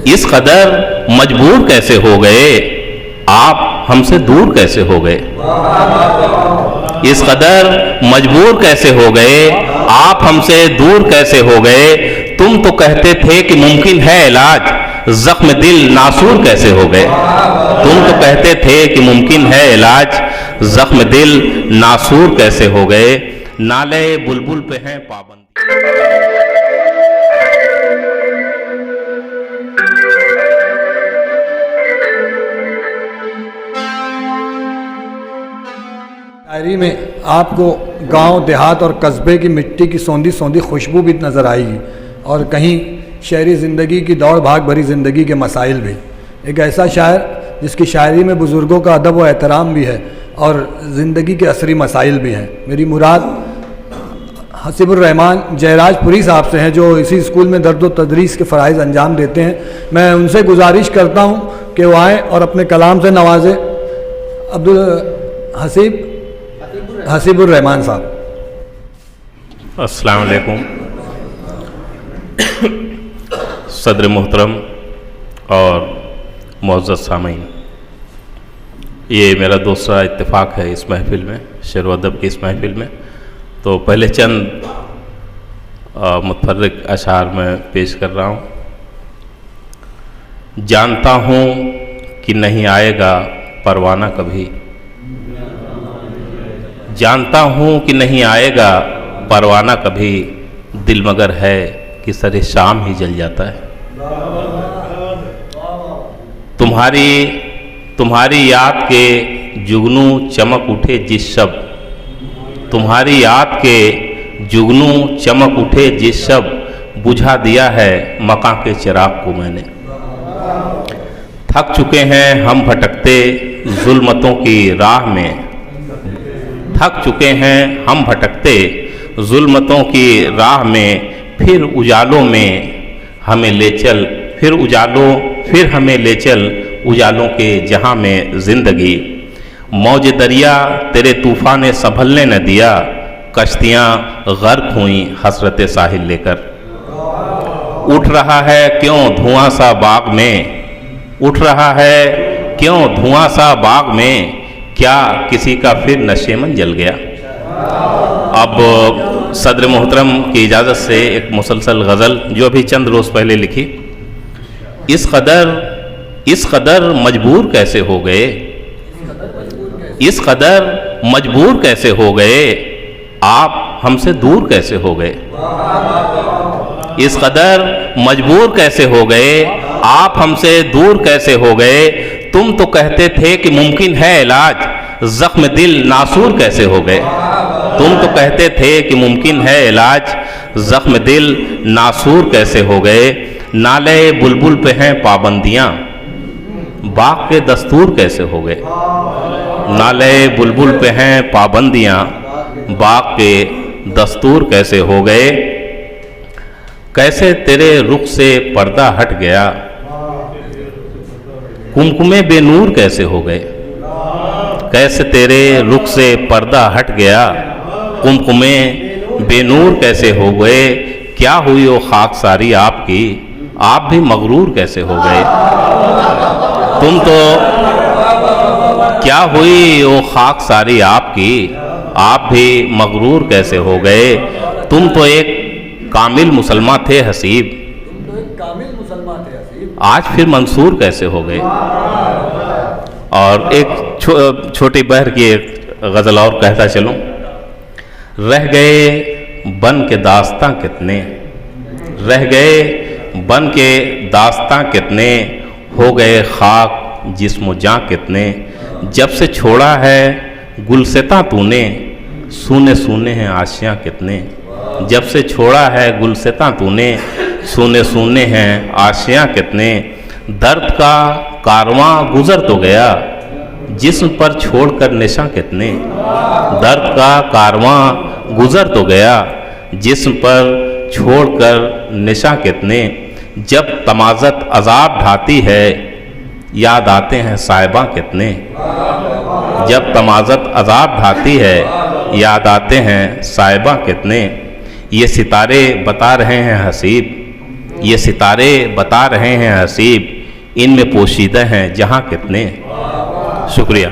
इस कदर मजबूर कैसे हो गए, आप हमसे दूर कैसे हो गए। इस कदर मजबूर कैसे हो गए, आप हमसे दूर कैसे हो गए। तुम तो कहते थे कि मुमकिन है इलाज, जख्म दिल नासूर कैसे हो गए। तुम तो कहते थे कि मुमकिन है इलाज, जख्म दिल नासूर कैसे हो गए। नाले बुलबुल पे हैं पाबंदी। शायरी में आपको गांव देहात और कस्बे की मिट्टी की सौंधी सौंधी खुशबू भी नज़र आएगी, और कहीं शहरी ज़िंदगी की दौड़ भाग भरी ज़िंदगी के मसाइल भी। एक ऐसा शायर जिसकी शायरी में बुज़ुर्गों का अदब व एहतराम भी है और ज़िंदगी के असरी मसाइल भी हैं। मेरी मुराद हसीबुर रहमान जयराजपुरी साहब से हैं, जो इसी स्कूल में दर्द व तदरीस के फ़राइज़ अंजाम देते हैं। मैं उनसे गुजारिश करता हूँ कि वो आएँ और अपने कलाम से नवाजें। हसीबुर रहमान साहब। अस्सलाम वालेकुम। सदर मोहतरम और मुअज़्ज़ज़ सामीन, ये मेरा दूसरा इत्तेफाक है इस महफ़िल में, शेर व अदब की इस महफ़िल में। तो पहले चंद मुतफर्रिक अशार में पेश कर रहा हूँ। जानता हूँ कि नहीं आएगा परवाना कभी, जानता हूँ कि नहीं आएगा परवाना कभी, दिल मगर है कि सरे शाम ही जल जाता है। तुम्हारी याद के जुगनू चमक उठे जिस शब, तुम्हारी याद के जुगनू चमक उठे जिस शब, बुझा दिया है मकां के चिराग को मैंने। थक चुके हैं हम भटकते जुल्मतों की राह में, थक चुके हैं हम भटकते जुल्मतों की राह में। फिर उजालों में हमें ले चल, फिर हमें ले चल उजालों के जहां में ज़िंदगी। मौज दरिया तेरे तूफ़ान ने संभलने न दिया, कश्तियाँ गर्क हुई हसरत साहिल लेकर। उठ रहा है क्यों धुआं सा बाग में, उठ रहा है क्यों धुआं सा बाग में, क्या किसी का फिर नशेमन जल गया। अब सदर मोहतरम की इजाज़त से एक मुसलसल गज़ल जो अभी चंद रोज़ पहले लिखी। इस कदर मजबूर कैसे हो गए, इस कदर मजबूर कैसे हो गए, आप हमसे दूर कैसे हो गए। इस कदर मजबूर कैसे हो गए, आप हमसे दूर कैसे हो गए। तुम तो कहते थे कि मुमकिन है इलाज, जख्म दिल नासूर कैसे हो गए। तुम तो कहते थे कि मुमकिन है इलाज, जख्म दिल नासूर कैसे हो गए। नाले बुलबुल पे हैं पाबंदियाँ, बाग के दस्तूर कैसे हो गए। नाले बुलबुल पे हैं पाबंदियाँ, बाग के दस्तूर कैसे हो गए। कैसे तेरे रुख से पर्दा हट गया, कुमकुमे बेनूर कैसे हो गए। कैसे तेरे रुख से पर्दा हट गया, कुमकुमे बेनूर कैसे हो गए। क्या हुई वो खाकसारी आपकी, आप भी मगरूर कैसे हो गए। तुम तो क्या हुई वो खाकसारी आपकी, आप भी मगरूर कैसे हो गए। तुम तो एक कामिल मुसलमान थे हसीब, आज फिर मंसूर कैसे हो गए। और एक छोटी बहर की एक गज़ल और कहता चलूं। रह गए बन के दास्तां कितने, रह गए बन के दास्तां कितने, हो गए खाक जिस्म जां कितने। जब से छोड़ा है गुलसितां तूने, सूने सूने हैं आशियाँ कितने। जब से छोड़ा है गुलसितां तूने, सूने सूने हैं आशियाँ कितने। दर्द का कारवां गुजर तो गया, जिस्म पर छोड़कर निशां कितने। दर्द का कारवां गुजर तो गया, जिस्म पर छोड़कर निशां कितने। जब तमाज़त अज़ाब ढाती है, याद आते हैं साहिबां कितने। जब तमाज़त अज़ाब ढाती है, याद आते हैं साहिबां कितने। ये सितारे बता रहे हैं हसीब, ये सितारे बता रहे हैं हसीब, इनमें पोशीदा हैं जहाँ कितने। शुक्रिया।